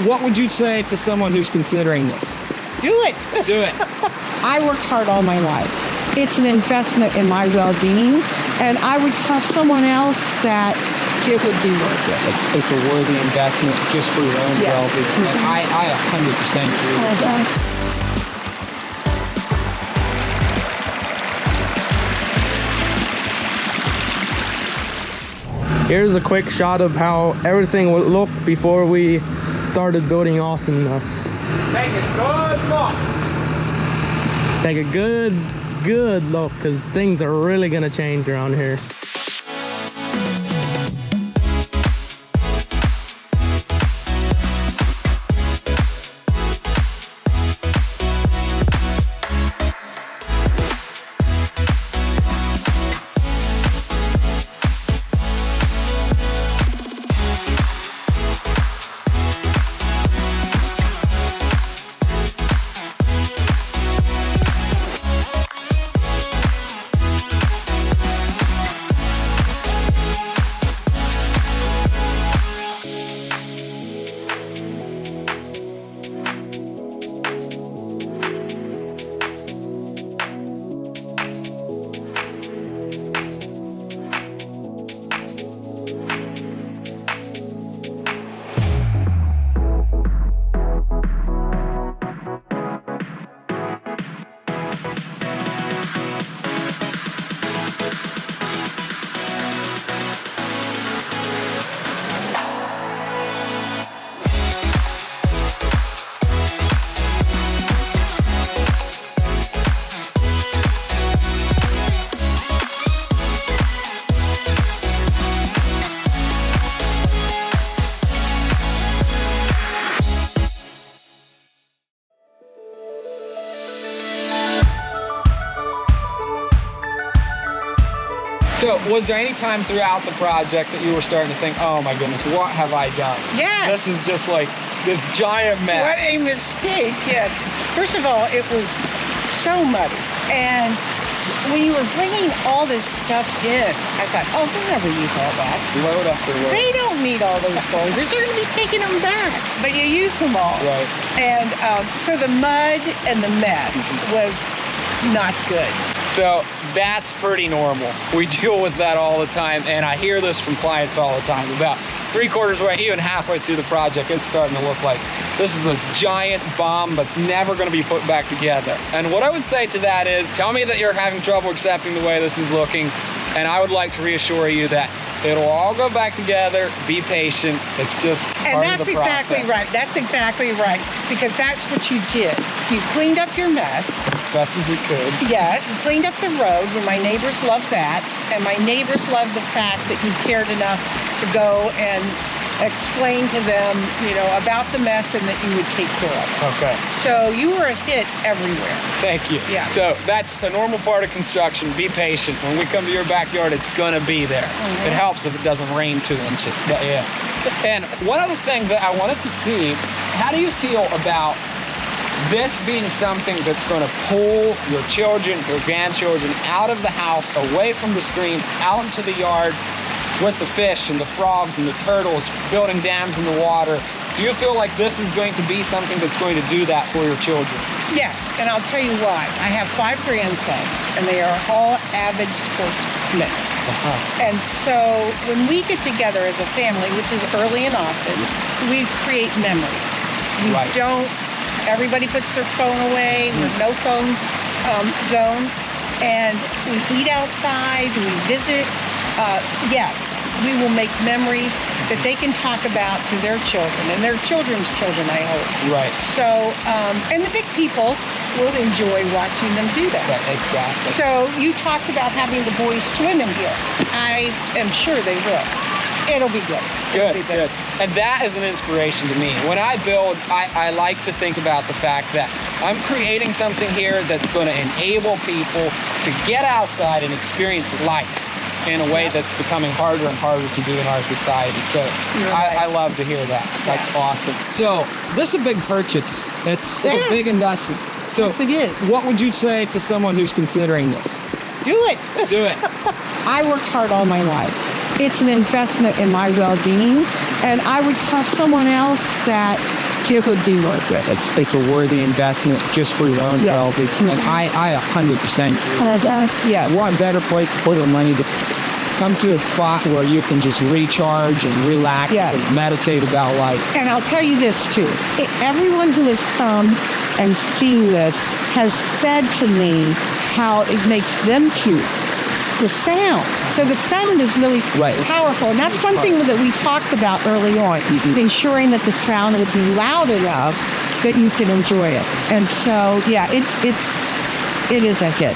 what would you say to someone who's considering this? Do it. Do it. I worked hard all my life. It's an investment in my well-being, and I would have someone else that it would be worth it. It's a worthy investment just for your own Yes. well-being. And I 100% agree with that. Here's a quick shot of how everything would look before we started building awesomeness. Take a good look. Take a good look, because things are really gonna change around here. So, was there any time throughout the project that you were starting to think, oh my goodness, what have I done? Yes. This is just like this giant mess. What a mistake, yes. First of all, it was so muddy. And when you were bringing all this stuff in, I thought, oh, they'll never use all that. Load after load. They don't need all those boulders. They're going to be taking them back. But you use them all. Right. And so the mud and the mess was not good. So that's pretty normal. We deal with that all the time, and I hear this from clients all the time. About 3/4 way, even halfway through the project, it's starting to look like this is this giant bomb that's never going to be put back together. And what I would say to that is, tell me that you're having trouble accepting the way this is looking, and I would like to reassure you that it'll all go back together. Be patient. It's just part of the process. And that's exactly right. That's exactly right. Because that's what you did. You cleaned up your mess. Best as we could. Yes, you cleaned up the road, and my neighbors loved that. And my neighbors loved the fact that you cared enough to go and explain to them, you know, about the mess and that you would take care of it. Okay. So you were a hit everywhere. Thank you. Yeah. So that's a normal part of construction. Be patient. When we come to your backyard, it's gonna be there. Mm-hmm. It helps if it doesn't rain 2 inches, but yeah. And one other thing that I wanted to see, how do you feel about this being something that's going to pull your children, your grandchildren out of the house, away from the screen, out into the yard with the fish and the frogs and the turtles, building dams in the water? Do you feel like this is going to be something that's going to do that for your children? Yes, and I'll tell you why. I have 5 grandsons, and they are all avid sportsmen. And so when we get together as a family, which is early and often, we create memories. We don't, everybody puts their phone away, we're no phone zone, and we eat outside, we visit. Yes, we will make memories that they can talk about to their children and their children's children, I hope. Right. So, and the big people will enjoy watching them do that. Right, exactly. So you talked about having the boys swim in here. I am sure they will. It'll be good. Good, good. And that is an inspiration to me. When I build, I like to think about the fact that I'm creating something here that's going to enable people to get outside and experience life in a way that's becoming harder and harder to do in our society. So I love to hear that. That's awesome. So this is a big purchase. It's a big investment. So yes, it is. What would you say to someone who's considering this? Do it. Do it. I worked hard all my life. It's an investment in my well-being, and I would have someone else that It would be worth it. It's a worthy investment just for your own Yes. well-being. And I 100%. Yeah. What better place to put your money to come to a spot where you can just recharge and relax Yes. and meditate about life. And I'll tell you this too. Everyone who has come and seen this has said to me how it makes them feel. The sound. So the sound is really Right. powerful. And that's one thing that we talked about early on, ensuring that the sound would be loud enough that you can enjoy it. And so, yeah, it is a hit.